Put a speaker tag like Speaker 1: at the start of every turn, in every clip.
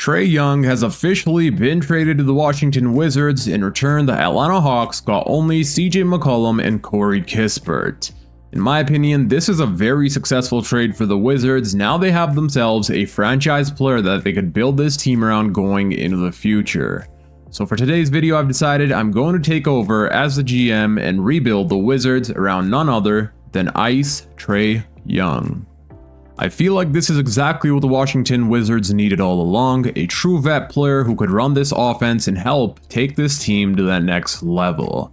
Speaker 1: Trey Young has officially been traded to the Washington Wizards. In return, the Atlanta Hawks got only CJ McCollum and Corey Kispert. In my opinion, this is a very successful trade for the Wizards. Now they have themselves a franchise player that they could build this team around going into the future. So for today's video, I've decided I'm going to take over as the GM and rebuild the Wizards around none other than Ice Trey Young. I feel like this is exactly what the Washington Wizards needed all along, a true vet player who could run this offense and help take this team to that next level.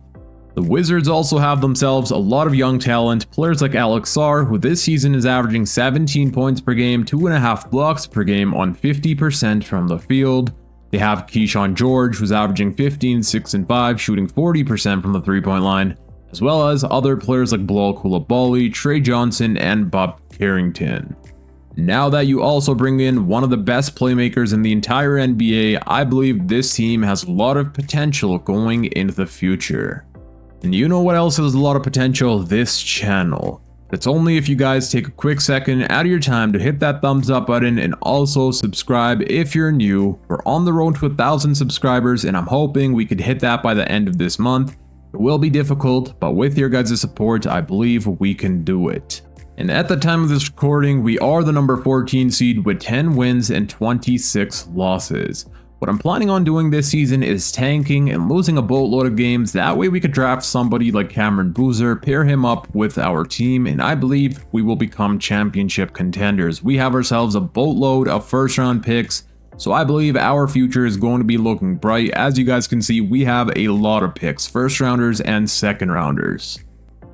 Speaker 1: The Wizards also have themselves a lot of young talent, players like Alex Sarr, who this season is averaging 17 points per game, 2.5 blocks per game on 50% from the field. They have Keyshawn George, who's averaging 15, 6, and 5, shooting 40% from the three-point line, as well as other players like Bilal Coulibaly, Trey Johnson, and Bob Carrington. Now that you also bring in one of the best playmakers in the entire NBA, I believe this team has a lot of potential going into the future. And you know what else has a lot of potential? This channel. It's only if you guys take a quick second out of your time to hit that thumbs up button and also subscribe if you're new. We're on the road to 1,000 subscribers and I'm hoping we could hit that by the end of this month. It will be difficult, but with your guys' support, I believe we can do it. And at the time of this recording, we are the number 14 seed with 10 wins and 26 losses. What I'm planning on doing this season is tanking and losing a boatload of games. That way we could draft somebody like Cameron Boozer, pair him up with our team, and I believe we will become championship contenders. We have ourselves a boatload of first round picks, so I believe our future is going to be looking bright. As you guys can see, we have a lot of picks, first rounders and second rounders.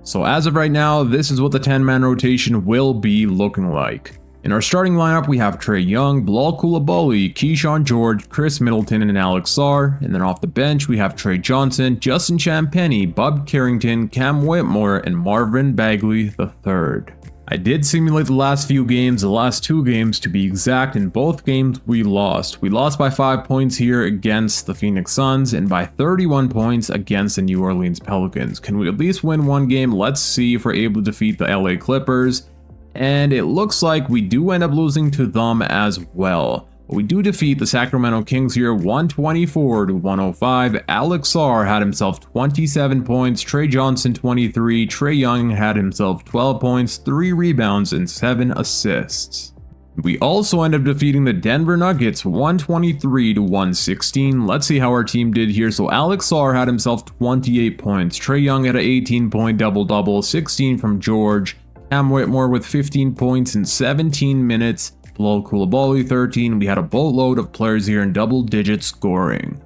Speaker 1: So as of right now, this is what the 10-man rotation will be looking like. In our starting lineup, we have Trey Young, Bilal Coulibaly, Keyshawn George, Chris Middleton, and Alex Sarr. And then off the bench, we have Trey Johnson, Justin Champagnie, Bob Carrington, Cam Whitmore, and Marvin Bagley III. I did simulate the last few games, the last two games to be exact. In both games, we lost. We lost by 5 points here against the Phoenix Suns and by 31 points against the New Orleans Pelicans. Can we at least win one game? Let's see if we're able to defeat the LA Clippers. And it looks like we do end up losing to them as well. But we do defeat the Sacramento Kings here 124-105. Alex Sarr had himself 27 points, Trey Johnson 23, Trey Young had himself 12 points, 3 rebounds, and 7 assists. We also end up defeating the Denver Nuggets 123-116. Let's see how our team did here. So Alex Sarr had himself 28 points, Trey Young had an 18-point double-double, 16 from George, Cam Whitmore with 15 points in 17 minutes, Bilal Coulibaly 13. We had a boatload of players here in double-digit scoring.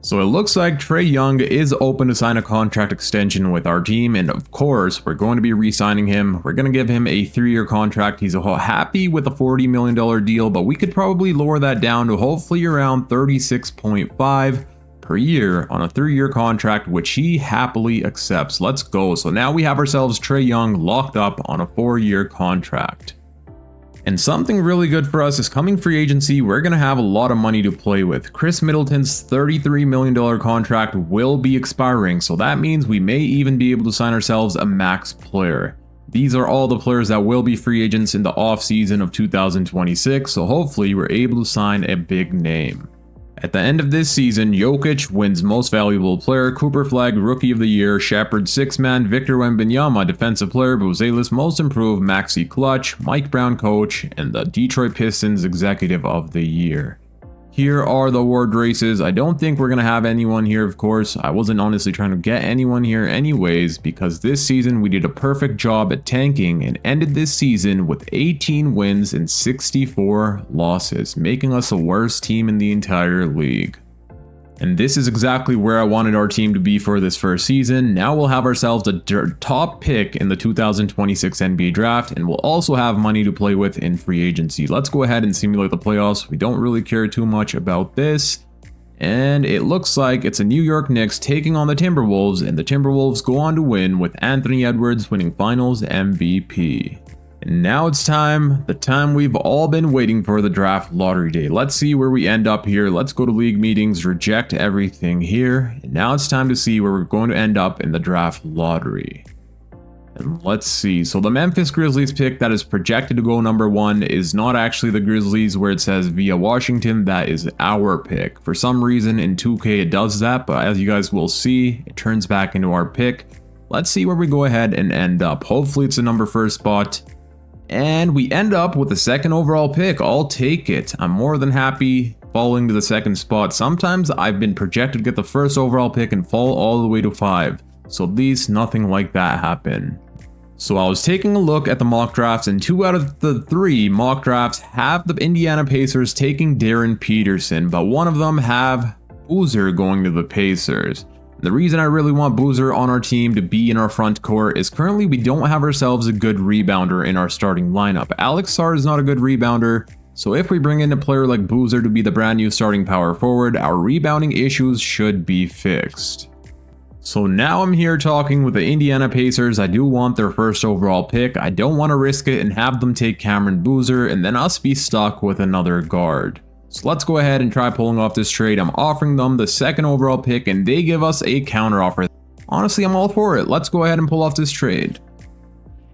Speaker 1: So it looks like Trey Young is open to sign a contract extension with our team, and of course, we're going to be re-signing him. We're going to give him a 3-year contract. He's happy with a $40 million deal, but we could probably lower that down to hopefully around 36.5 per year on a 3-year contract, which he happily accepts. Let's go. So now we have ourselves Trey Young locked up on a 4-year contract. And something really good for us is coming free agency. We're going to have a lot of money to play with. Chris Middleton's $33 million contract will be expiring, so that means we may even be able to sign ourselves a max player. These are all the players that will be free agents in the off-season of 2026, so hopefully we're able to sign a big name. At the end of this season, Jokic wins Most Valuable Player, Cooper Flag Rookie of the Year, Shepard Sixth-Man, Victor Wembanyama Defensive Player, Buzelis Most Improved, Maxi Clutch, Mike Brown Coach, and the Detroit Pistons Executive of the Year. Here are the award races. I don't think we're going to have anyone here, of course. I wasn't honestly trying to get anyone here anyways, because this season we did a perfect job at tanking and ended this season with 18 wins and 64 losses, making us the worst team in the entire league. And this is exactly where I wanted our team to be for this first season. Now we'll have ourselves a top pick in the 2026 NBA draft, and we'll also have money to play with in free agency. Let's go ahead and simulate the playoffs. We don't really care too much about this. And it looks like it's a New York Knicks taking on the Timberwolves, and the Timberwolves go on to win with Anthony Edwards winning Finals MVP. And now it's time, the time we've all been waiting for, the draft lottery day. Let's see where we end up here. Let's go to league meetings, reject everything here. And now it's time to see where we're going to end up in the draft lottery. And let's see, so the Memphis Grizzlies pick that is projected to go number 1 is not actually the Grizzlies where it says via Washington. That is our pick. For some reason in 2K it does that, but as you guys will see, it turns back into our pick. Let's see where we go ahead and end up. Hopefully it's the number 1 spot. And we end up with the 2nd overall pick. I'll take it. I'm more than happy falling to the 2nd spot. Sometimes I've been projected to get the 1st overall pick and fall all the way to 5. So at least nothing like that happened. So I was taking a look at the mock drafts, and 2 out of the 3 mock drafts have the Indiana Pacers taking Darren Peterson, but one of them have Boozer going to the Pacers. The reason I really want Boozer on our team to be in our front court is currently we don't have ourselves a good rebounder in our starting lineup. Alex Sarr is not a good rebounder, so if we bring in a player like Boozer to be the brand new starting power forward, our rebounding issues should be fixed. So now I'm here talking with the Indiana Pacers. I do want their 1st overall pick. I don't want to risk it and have them take Cameron Boozer and then us be stuck with another guard. So let's go ahead and try pulling off this trade. I'm offering them the 2nd overall pick and they give us a counter offer. Honestly, I'm all for it. Let's go ahead and pull off this trade.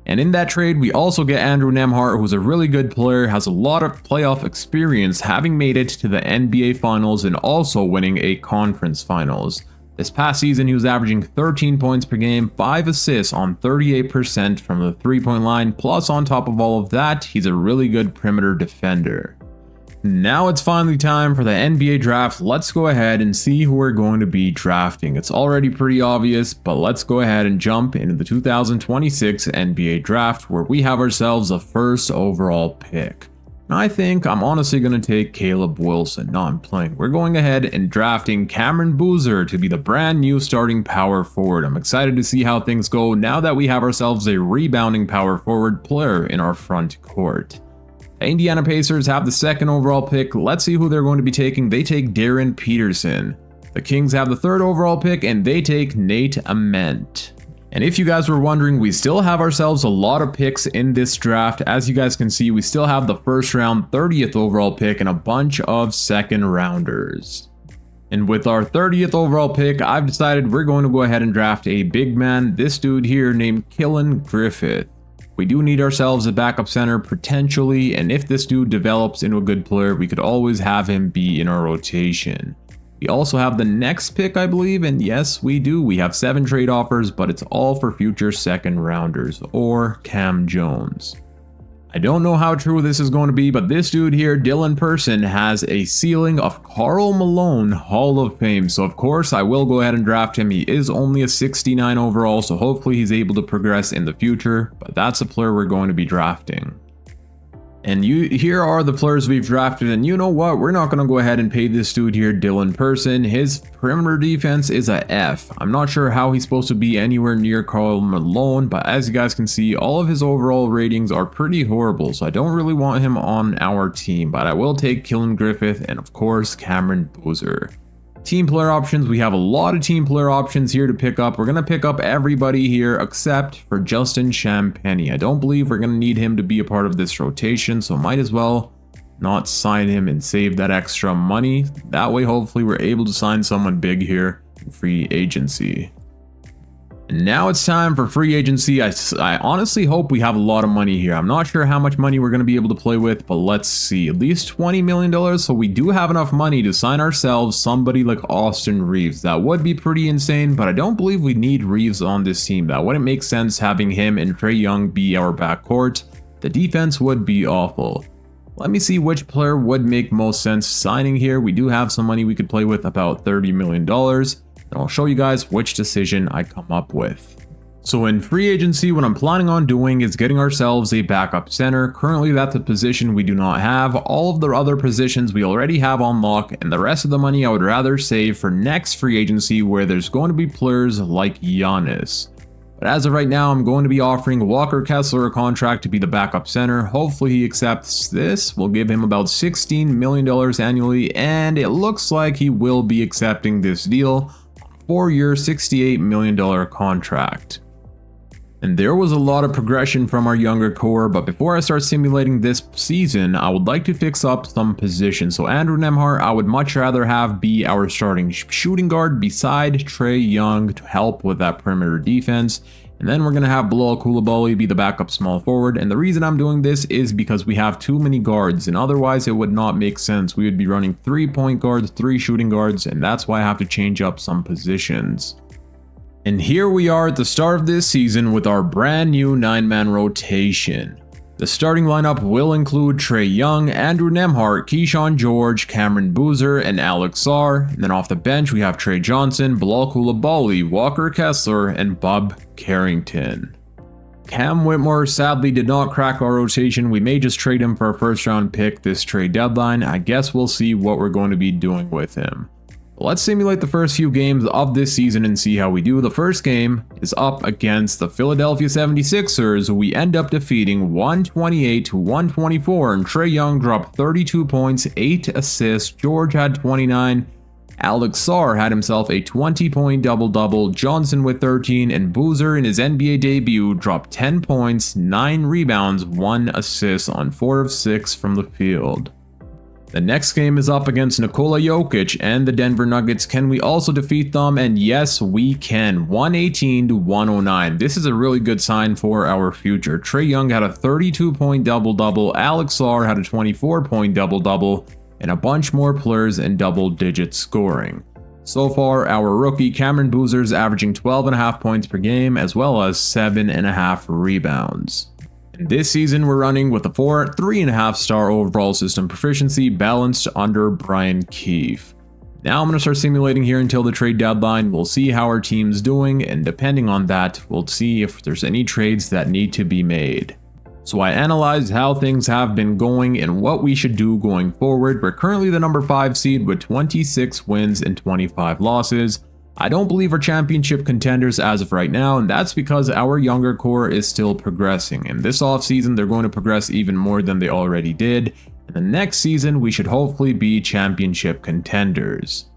Speaker 1: And in that trade, we also get Andrew Nembhard, who's a really good player, has a lot of playoff experience, having made it to the NBA Finals and also winning a conference finals. This past season, he was averaging 13 points per game, 5 assists on 38% from the 3-point line, plus on top of all of that, he's a really good perimeter defender. Now it's finally time for the NBA draft. Let's go ahead and see who we're going to be drafting. It's already pretty obvious, but let's go ahead and jump into the 2026 NBA draft where we have ourselves a 1st overall pick. And I think I'm honestly going to take Caleb Wilson. No, I'm playing. We're going ahead and drafting Cameron Boozer to be the brand new starting power forward. I'm excited to see how things go now that we have ourselves a rebounding power forward player in our front court. The Indiana Pacers have the 2nd overall pick. Let's see who they're going to be taking. They take Darren Peterson. The Kings have the 3rd overall pick and they take Nate Ament. And if you guys were wondering, we still have ourselves a lot of picks in this draft. As you guys can see, we still have the 1st round 30th overall pick and a bunch of 2nd rounders. And with our 30th overall pick, I've decided we're going to go ahead and draft a big man, this dude here named Killen Griffith. We do need ourselves a backup center potentially, and if this dude develops into a good player, we could always have him be in our rotation. We also have the next pick, I believe, and yes, we do. We have 7 trade offers, but it's all for future 2nd rounders or Cam Jones. I don't know how true this is going to be, but this dude here, Dylan Person, has a ceiling of Karl Malone Hall of Fame. So of course, I will go ahead and draft him. He is only a 69 overall, so hopefully he's able to progress in the future, but that's a player we're going to be drafting. And here are the players we've drafted, and you know what? We're not going to go ahead and pay this dude here, Dylan Person. His perimeter defense is a F. I'm not sure how he's supposed to be anywhere near Karl Malone, but as you guys can see, all of his overall ratings are pretty horrible, so I don't really want him on our team, but I will take Killen Griffith and of course Cameron Boozer. Team player options, we have a lot of team player options here to pick up. We're going to pick up everybody here except for Justin Champagnie. I don't believe we're going to need him to be a part of this rotation, so might as well not sign him and save that extra money. That way hopefully we're able to sign someone big here in free agency. And now it's time for free agency. I honestly hope we have a lot of money here. I'm not sure how much money we're going to be able to play with, but let's see. At least $20 million, so we do have enough money to sign ourselves somebody like Austin Reeves. That would be pretty insane, but I don't believe we need Reeves on this team. That wouldn't make sense having him and Trey Young be our backcourt. The defense would be awful. Let me see which player would make most sense signing here. We do have some money we could play with, about $30 million. And I'll show you guys which decision I come up with. So in free agency, what I'm planning on doing is getting ourselves a backup center. Currently, that's a position we do not have. All of the other positions we already have on lock, and the rest of the money I would rather save for next free agency where there's going to be players like Giannis. But as of right now, I'm going to be offering Walker Kessler a contract to be the backup center. Hopefully he accepts this. We'll give him about $16 million annually, and it looks like he will be accepting this deal. 4-year, $68 million contract. And there was a lot of progression from our younger core, but before I start simulating this season, I would like to fix up some positions. So Andrew Nembhard, I would much rather have be our starting shooting guard beside Trey Young to help with that perimeter defense. And then we're going to have Bilal Coulibaly be the backup small forward. And the reason I'm doing this is because we have too many guards, and otherwise it would not make sense. We would be running 3 point guards, 3 shooting guards, and that's why I have to change up some positions. And here we are at the start of this season with our brand new 9-man rotation. The starting lineup will include Trey Young, Andrew Nembhard, Keyshawn George, Cameron Boozer, and Alex Sarr. And then off the bench we have Trey Johnson, Bilal Coulibaly, Walker Kessler, and Bob Carrington. Cam Whitmore sadly did not crack our rotation. We may just trade him for a first round pick this trade deadline. I guess we'll see what we're going to be doing with him. Let's simulate the first few games of this season and see how we do. The first game is up against the Philadelphia 76ers, who we end up defeating 128-124, and Trey Young dropped 32 points, 8 assists, George had 29, Alex Sarr had himself a 20-point double-double, Johnson with 13, and Boozer in his NBA debut dropped 10 points, 9 rebounds, 1 assist on 4 of 6 from the field. The next game is up against Nikola Jokic and the Denver Nuggets. Can we also defeat them? And yes, we can. 118-109. This is a really good sign for our future. Trey Young had a 32-point double-double, Alex Sarr had a 24-point double-double, and a bunch more players in double-digit scoring. So far, our rookie Cameron Boozer is averaging 12.5 points per game, as well as 7.5 rebounds. This season we're running with a 3.5 star overall system proficiency balanced under Brian Keefe. Now I'm going to start simulating here until the trade deadline. We'll see how our team's doing, and depending on that, we'll see if there's any trades that need to be made. So I analyzed how things have been going and what we should do going forward. We're currently the number 5 seed with 26 wins and 25 losses. I don't believe we're championship contenders as of right now, and that's because our younger core is still progressing. And this offseason, they're going to progress even more than they already did. And the next season, we should hopefully be championship contenders.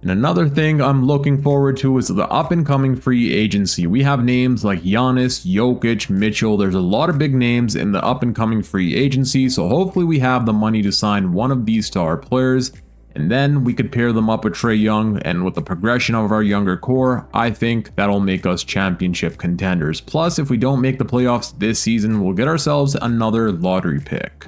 Speaker 1: And another thing I'm looking forward to is the up-and-coming free agency. We have names like Giannis, Jokic, Mitchell. There's a lot of big names in the up-and-coming free agency, so hopefully we have the money to sign one of these star players. And then we could pair them up with Trey Young, and with the progression of our younger core, I think that'll make us championship contenders. Plus, if we don't make the playoffs this season, we'll get ourselves another lottery pick.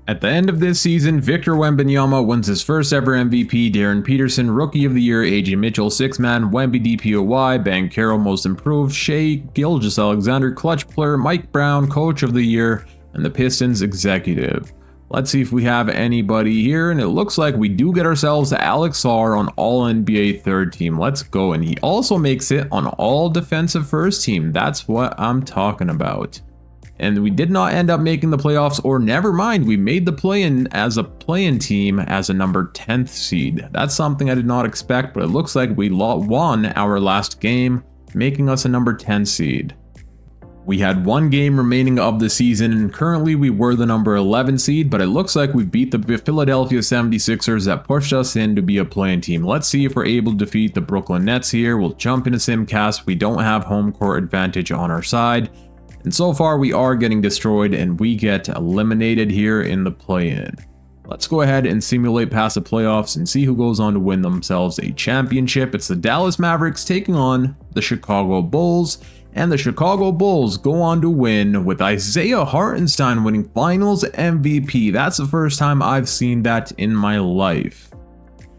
Speaker 1: At the end of this season, Victor Wembanyama wins his first ever MVP, Darren Peterson Rookie of the Year, AJ Mitchell 6-man, Wemby DPOY, Banchero Most Improved, Shea Gilgeous-Alexander Clutch Player, Mike Brown Coach of the Year, and the Pistons Executive. Let's see if we have anybody here, and it looks like we do get ourselves Alex Sarr on All-NBA third team. Let's go, and he also makes it on All-Defensive first team. That's what I'm talking about. And we did not end up making the playoffs, or never mind, we made the play-in as a play-in team as a number 10th seed. That's something I did not expect, but it looks like we won our last game, making us a number 10 seed. We had 1 game remaining of the season, and currently we were the number 11 seed, but it looks like we beat the Philadelphia 76ers that pushed us in to be a play-in team. Let's see if we're able to defeat the Brooklyn Nets here. We'll jump into Simcast. We don't have home court advantage on our side, and so far we are getting destroyed and we get eliminated here in the play-in. Let's go ahead and simulate past the playoffs and see who goes on to win themselves a championship. It's the Dallas Mavericks taking on the Chicago Bulls. And the Chicago Bulls go on to win with Isaiah Hartenstein winning Finals MVP. That's the first time I've seen that in my life.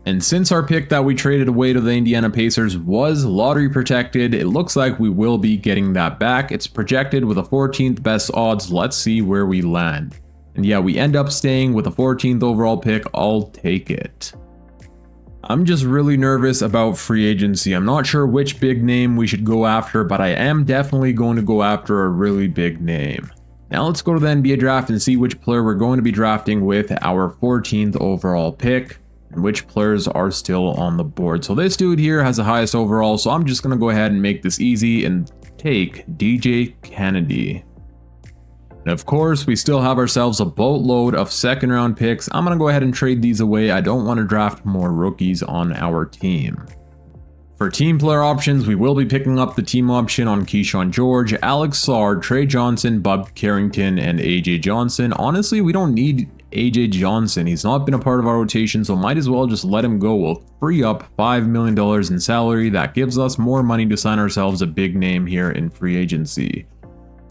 Speaker 1: And since our pick that we traded away to the Indiana Pacers was lottery protected, it looks like we will be getting that back. It's projected with a 14th best odds. Let's see where we land. And yeah, we end up staying with a 14th overall pick. I'll take it. I'm just really nervous about free agency. I'm not sure which big name we should go after, but I am definitely going to go after a really big name. Now let's go to the NBA draft and see which player we're going to be drafting with our 14th overall pick and which players are still on the board. So this dude here has the highest overall, so I'm just going to go ahead and make this easy and take DJ Kennedy. And of course, we still have ourselves a boatload of second round picks. I'm going to go ahead and trade these away. I don't want to draft more rookies on our team. For team player options, we will be picking up the team option on Keyshawn George, Alex Sarr, Trey Johnson, Bob Carrington, and AJ Johnson. Honestly, we don't need AJ Johnson. He's not been a part of our rotation, so might as well just let him go. We'll free up $5 million in salary. That gives us more money to sign ourselves a big name here in free agency.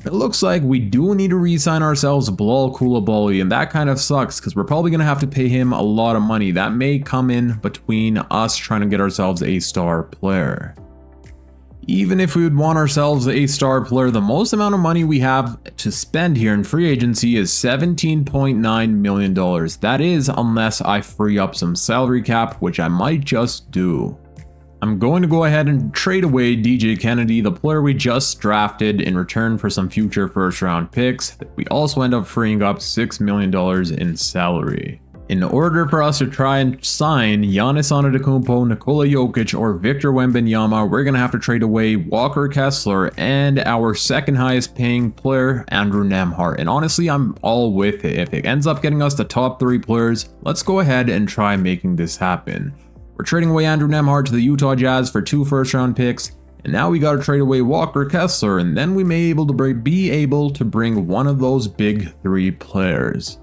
Speaker 1: It looks like we do need to re-sign ourselves Bilal Coulibaly, and that kind of sucks because we're probably going to have to pay him a lot of money. That may come in between us trying to get ourselves a star player. Even if we would want ourselves a star player, the most amount of money we have to spend here in free agency is $17.9 million. That is unless I free up some salary cap, which I might just do. I'm going to go ahead and trade away DJ Kennedy, the player we just drafted, in return for some future first round picks. We also end up freeing up $6 million in salary. In order for us to try and sign Giannis Antetokounmpo, Nikola Jokic, or Victor Wembanyama, we're going to have to trade away Walker Kessler and our second highest paying player, Andrew Nembhard. And honestly, I'm all with it. If it ends up getting us the top 3 players, let's go ahead and try making this happen. We're trading away Andrew Nembhard to the Utah Jazz for 2 first round picks, and now we got to trade away Walker Kessler, and then we may be able to bring one of those big 3 players.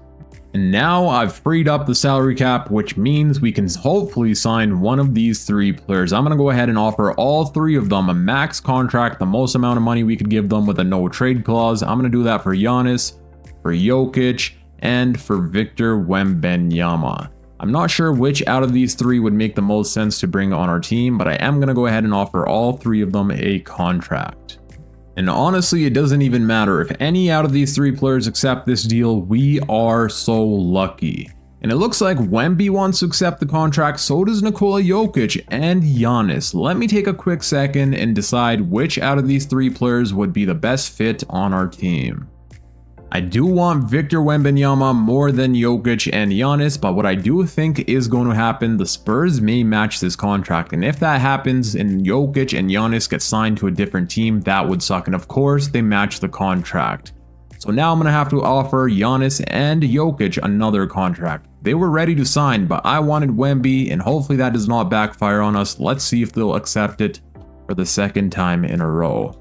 Speaker 1: And now I've freed up the salary cap, which means we can hopefully sign one of these 3 players. I'm going to go ahead and offer all 3 of them a max contract, the most amount of money we could give them with a no trade clause. I'm going to do that for Giannis, for Jokic, and for Victor Wembanyama. I'm not sure which out of these 3 would make the most sense to bring on our team, but I am going to go ahead and offer all 3 of them a contract. And honestly, it doesn't even matter. If any out of these 3 players accept this deal, we are so lucky. And it looks like Wemby wants to accept the contract, so does Nikola Jokic and Giannis. Let me take a quick second and decide which out of these 3 players would be the best fit on our team. I do want Victor Wembanyama more than Jokic and Giannis, but what I do think is going to happen, the Spurs may match this contract, and if that happens and Jokic and Giannis get signed to a different team, that would suck, and of course they match the contract. So now I'm going to have to offer Giannis and Jokic another contract. They were ready to sign, but I wanted Wemby, and hopefully that does not backfire on us. Let's see if they'll accept it for the second time in a row.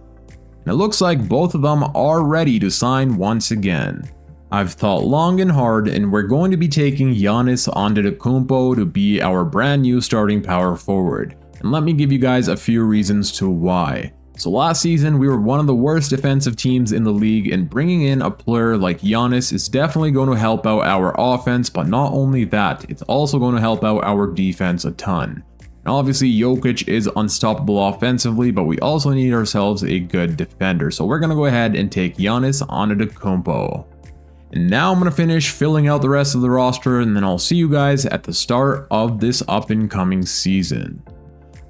Speaker 1: And it looks like both of them are ready to sign once again. I've thought long and hard, and we're going to be taking Giannis Antetokounmpo to be our brand new starting power forward. And let me give you guys a few reasons to why. So last season, we were one of the worst defensive teams in the league, and bringing in a player like Giannis is definitely going to help out our offense, but not only that, it's also going to help out our defense a ton. And obviously Jokic is unstoppable offensively, but we also need ourselves a good defender. So we're going to go ahead and take Giannis Antetokounmpo. And now I'm going to finish filling out the rest of the roster, and then I'll see you guys at the start of this up and coming season.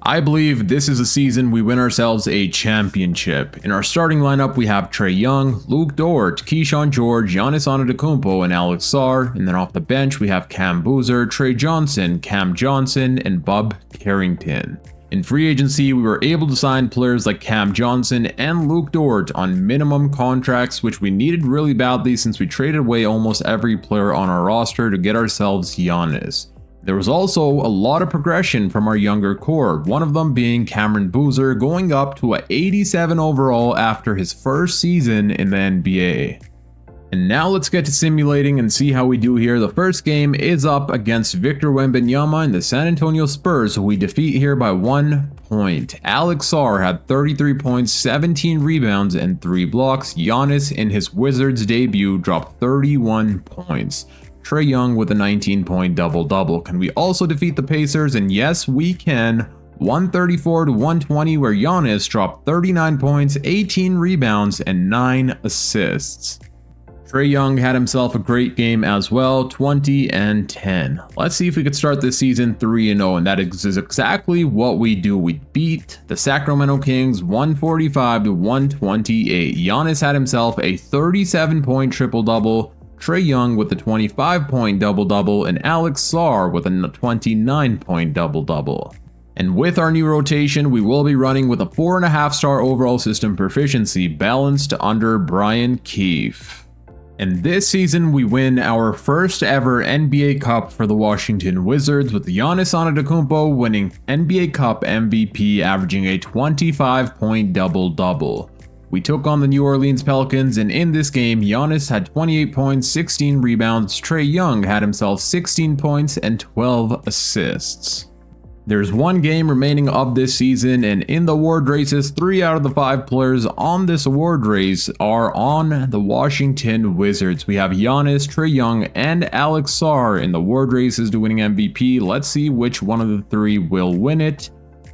Speaker 1: I believe this is a season we win ourselves a championship. In our starting lineup, we have Trey Young, Luke Dort, Keyshawn George, Giannis Antetokounmpo, and Alex Sarr. And then off the bench, we have Cam Boozer, Trey Johnson, Cam Johnson, and Bub Carrington. In free agency, we were able to sign players like Cam Johnson and Luke Dort on minimum contracts, which we needed really badly since we traded away almost every player on our roster to get ourselves Giannis. There was also a lot of progression from our younger core, one of them being Cameron Boozer going up to an 87 overall after his first season in the NBA. And now let's get to simulating and see how we do here. The first game is up against Victor Wembanyama and the San Antonio Spurs, who we defeat here by 1 point. Alex Sarr had 33 points, 17 rebounds, and 3 blocks. Giannis in his Wizards debut dropped 31 points. Trey Young with a 19-point double-double. Can we also defeat the Pacers? And yes, we can. 134-120, where Giannis dropped 39 points, 18 rebounds, and 9 assists. Trey Young had himself a great game as well, 20 and 10. Let's see if we could start this season 3-0, and that is exactly what we do. We beat the Sacramento Kings 145-128. Giannis had himself a 37-point triple-double, Trey Young with a 25-point double-double, and Alex Sarr with a 29-point double-double. And with our new rotation, we will be running with a 4.5-star overall system proficiency balanced under Brian Keefe. And this season, we win our first ever NBA Cup for the Washington Wizards, with Giannis Antetokounmpo winning NBA Cup MVP, averaging a 25-point double-double. We took on the New Orleans Pelicans, and in this game, Giannis had 28 points, 16 rebounds, Trey Young had himself 16 points and 12 assists. There's one game remaining of this season, and in the award races, 3 out of the 5 players on this award race are on the Washington Wizards. We have Giannis, Trey Young, and Alex Sarr in the award races to winning MVP. Let's see which one of the 3 will win it.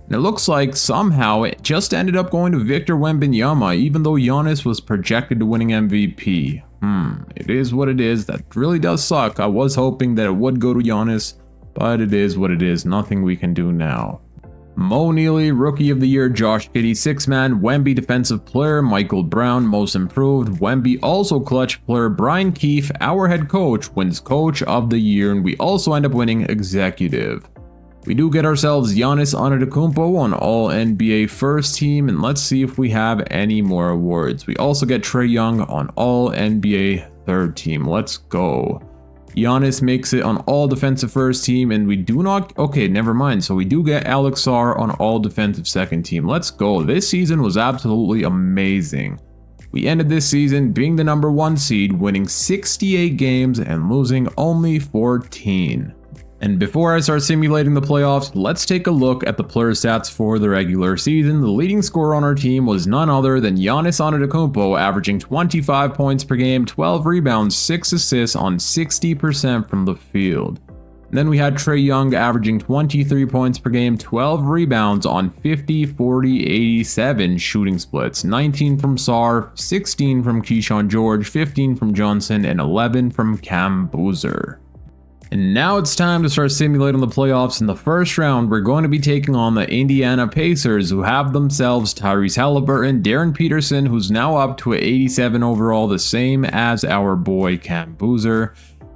Speaker 1: And it looks like somehow it just ended up going to Victor Wembanyama, even though Giannis was projected to winning MVP. It is what it is. That really does suck. I was hoping that it would go to Giannis, but it is what it is. Nothing we can do now. Mo Neely, Rookie of the Year, Josh Giddey, 6-man, Wemby Defensive Player, Michael Brown, Most Improved, Wemby also Clutch Player, Brian Keefe, our head coach, wins Coach of the Year, and we also end up winning Executive. We do get ourselves Giannis Antetokounmpo on All NBA First Team, and let's see if we have any more awards. We also get Trey Young on All NBA Third Team. Let's go. Giannis makes it on All Defensive First Team, and we do not... Okay, never mind. So we do get Alex Sarr on All Defensive Second Team. Let's go. This season was absolutely amazing. We ended this season being the #1 seed, winning 68 games and losing only 14. And before I start simulating the playoffs, let's take a look at the player stats for the regular season. The leading scorer on our team was none other than Giannis Antetokounmpo, averaging 25 points per game, 12 rebounds, 6 assists on 60% from the field. And then we had Trey Young averaging 23 points per game, 12 rebounds on 50, 40, 87 shooting splits, 19 from Sarr, 16 from Keyshawn George, 15 from Johnson, and 11 from Cam Boozer. And now it's time to start simulating the playoffs. In the first round, we're going to be taking on the Indiana Pacers, who have themselves Tyrese Haliburton, Darren Peterson, who's now up to an 87 overall, the same as our boy Cam Boozer.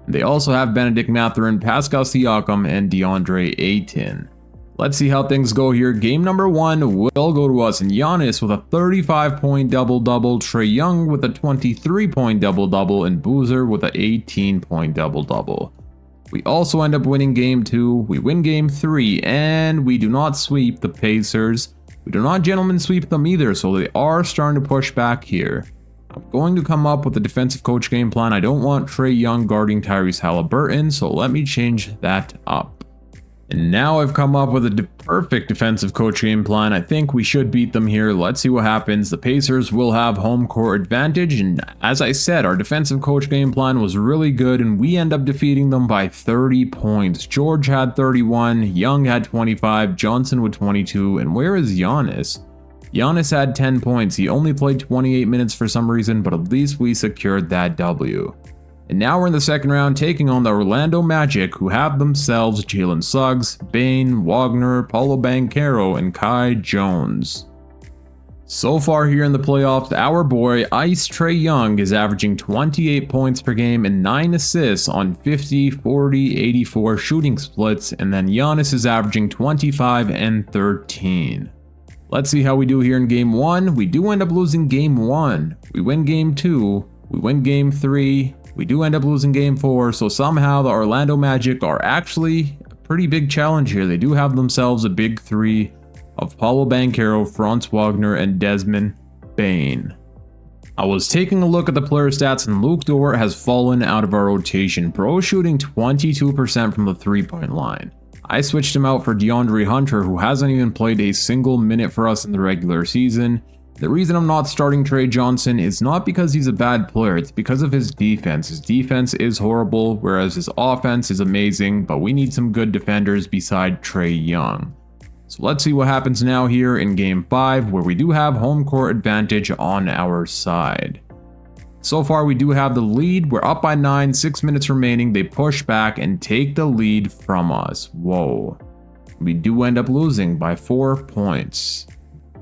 Speaker 1: They also have Benedict Mathurin, Pascal Siakam, and DeAndre Ayton. Let's see how things go here. Game number 1 will go to us, and Giannis with a 35-point double-double, Trey Young with a 23-point double-double, and Boozer with an 18-point double-double. We also end up winning game 2, we win game 3, and we do not sweep the Pacers. We do not gentlemen sweep them either, so they are starting to push back here. I'm going to come up with a defensive coach game plan. I don't want Trey Young guarding Tyrese Haliburton, so let me change that up. And now I've come up with a perfect defensive coach game plan. I think we should beat them here. Let's see what happens. The Pacers will have home court advantage, and as I said, our defensive coach game plan was really good, and we end up defeating them by 30 points. George had 31, Young had 25, Johnson with 22, and where is Giannis? Giannis had 10 points. He only played 28 minutes for some reason, but at least we secured that W. And now we're in the second round taking on the Orlando Magic, who have themselves Jalen Suggs, Bane, Wagner, Paolo Banchero, and Kai Jones. So far here in the playoffs, our boy Ice Trey Young is averaging 28 points per game and 9 assists on 50, 40, 84 shooting splits, and then Giannis is averaging 25 and 13. Let's see how we do here in game 1. We do end up losing game 1. We win game 2. We win game 3. We do end up losing game 4, so somehow the Orlando Magic are actually a pretty big challenge here. They do have themselves a big 3 of Paolo Banchero, Franz Wagner, and Desmond Bane. I was taking a look at the player stats, and Luke Dort has fallen out of our rotation. Bro shooting 22% from the 3-point line. I switched him out for DeAndre Hunter, who hasn't even played a single minute for us in the regular season. The reason I'm not starting Trey Johnson is not because he's a bad player, it's because of his defense. His defense is horrible, whereas his offense is amazing, but we need some good defenders beside Trey Young. So let's see what happens now here in game 5, where we do have home court advantage on our side. So far we do have the lead. We're up by 9, 6 minutes remaining. They push back and take the lead from us. Whoa. We do end up losing by 4 points.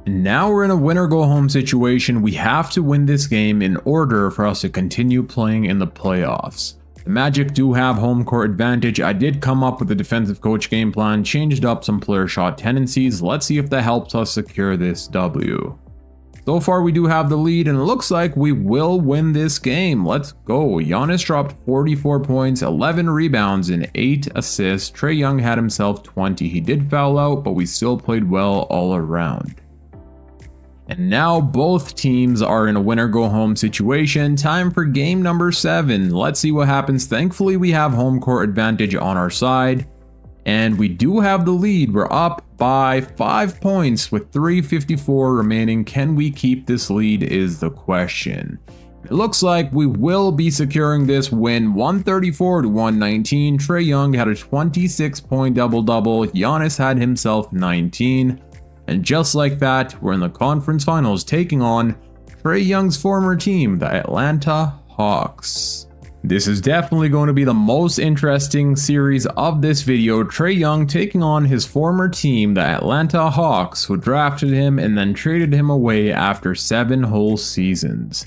Speaker 1: Now we're in a winner-go-home situation. We have to win this game in order for us to continue playing in the playoffs. The Magic do have home court advantage. I did come up with a defensive coach game plan, changed up some player shot tendencies. Let's see if that helps us secure this W. So far we do have the lead, and it looks like we will win this game. Let's go. Giannis dropped 44 points, 11 rebounds, and 8 assists. Trey Young had himself 20. He did foul out, but we still played well all around. And now both teams are in a winner-go-home situation. Time for game number 7. Let's see what happens. Thankfully, we have home court advantage on our side. And we do have the lead. We're up by 5 points with 3:54 remaining. Can we keep this lead is the question. It looks like we will be securing this win 134-119. Trey Young had a 26-point double-double. Giannis had himself 19. And just like that, we're in the conference finals taking on Trey Young's former team, the Atlanta Hawks. This is definitely going to be the most interesting series of this video. Trey Young taking on his former team, the Atlanta Hawks, who drafted him and then traded him away after 7 whole seasons.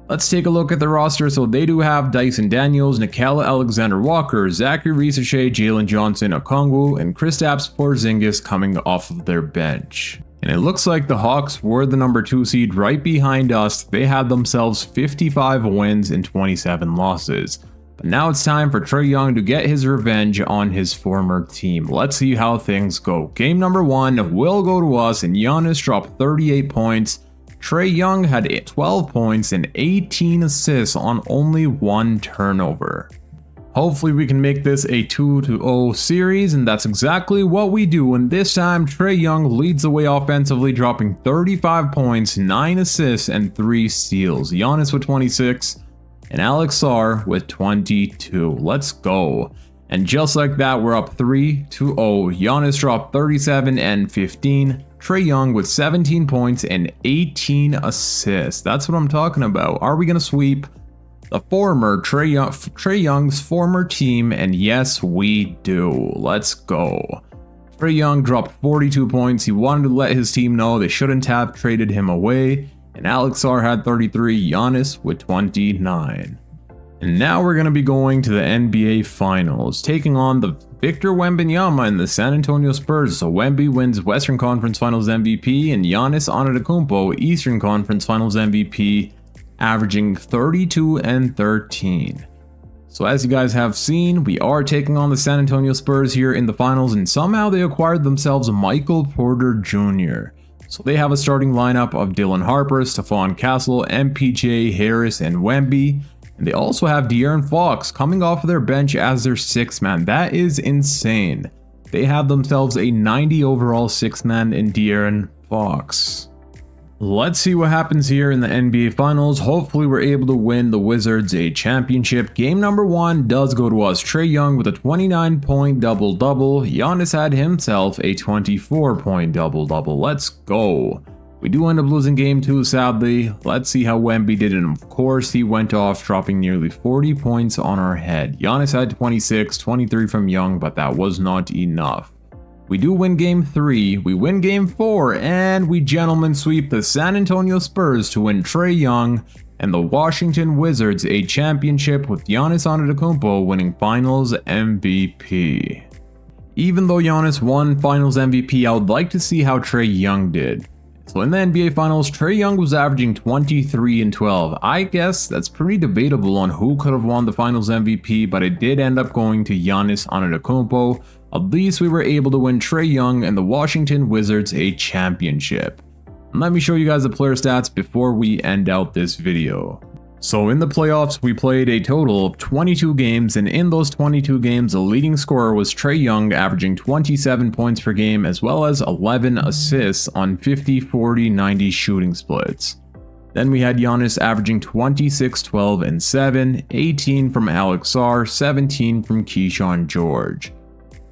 Speaker 1: Let's take a look at the roster. So they do have Dyson Daniels, Nickeil Alexander-Walker, Zachary Risache, Jalen Johnson-Okongwu, and Kristaps Porzingis coming off of their bench. And it looks like the Hawks were the number 2 seed right behind us. They had themselves 55 wins and 27 losses. But now it's time for Trey Young to get his revenge on his former team. Let's see how things go. Game number 1 will go to us, and Giannis dropped 38 points. Trey Young had 12 points and 18 assists on only 1 turnover. Hopefully we can make this a 2-0 series, and that's exactly what we do. And this time, Trey Young leads the way offensively, dropping 35 points, 9 assists, and 3 steals. Giannis with 26, and Alex Sarr with 22. Let's go. And just like that, we're up 3-0. Giannis dropped 37 and 15. Trey Young with 17 points and 18 assists. That's what I'm talking about. Are we going to sweep the former Trey Young's former team? And yes, we do. Let's go. Trey Young dropped 42 points. He wanted to let his team know they shouldn't have traded him away. And Alex Sarr had 33, Giannis with 29. And now we're going to be going to the NBA Finals, taking on the Victor Wembanyama and the San Antonio Spurs. So Wemby wins Western Conference Finals MVP, and Giannis Antetokounmpo Eastern Conference Finals MVP, averaging 32 and 13. So as you guys have seen, we are taking on the San Antonio Spurs here in the finals, and somehow they acquired themselves Michael Porter Jr. So they have a starting lineup of Dylan Harper, Stephon Castle, MPJ, Harris, and Wemby. And they also have De'Aaron Fox coming off of their bench as their 6th man. That is insane. They have themselves a 90 overall 6th man in De'Aaron Fox. Let's see what happens here in the NBA Finals. Hopefully we're able to win the Wizards a championship. Game number 1 does go to us. Trey Young with a 29-point double-double. Giannis had himself a 24-point double-double. Let's go. We do end up losing game 2, sadly. Let's see how Wemby did, and of course he went off, dropping nearly 40 points on our head. Giannis had 26, 23 from Young, but that was not enough. We do win game 3, we win game 4, and we gentlemen sweep the San Antonio Spurs to win Trey Young and the Washington Wizards a championship, with Giannis Antetokounmpo winning Finals MVP. Even though Giannis won Finals MVP, I would like to see how Trey Young did. So in the NBA Finals, Trey Young was averaging 23 and 12. I guess that's pretty debatable on who could have won the Finals MVP, but it did end up going to Giannis Antetokounmpo. At least we were able to win Trey Young and the Washington Wizards a championship. And let me show you guys the player stats before we end out this video. So in the playoffs, we played a total of 22 games, and in those 22 games, the leading scorer was Trey Young, averaging 27 points per game, as well as 11 assists on 50, 40, 90 shooting splits. Then we had Giannis averaging 26, 12, and 7, 18 from Alex Sarr, 17 from Keyshawn George.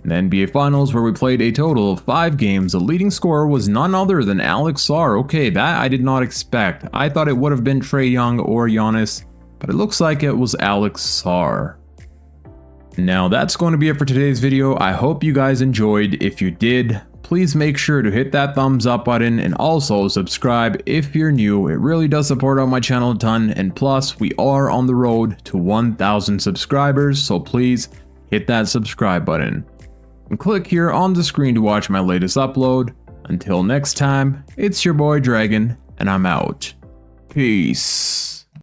Speaker 1: In the NBA Finals, where we played a total of 5 games, the leading scorer was none other than Alex Sarr. Okay, that I did not expect. I thought it would have been Trey Young or Giannis, but it looks like it was Alex Sarr. Now that's going to be it for today's video. I hope you guys enjoyed. If you did, please make sure to hit that thumbs up button and also subscribe if you're new. It really does support out my channel a ton, and plus we are on the road to 1,000 subscribers, so please hit that subscribe button. And click here on the screen to watch my latest upload. Until next time, it's your boy Dragon, and I'm out. Peace.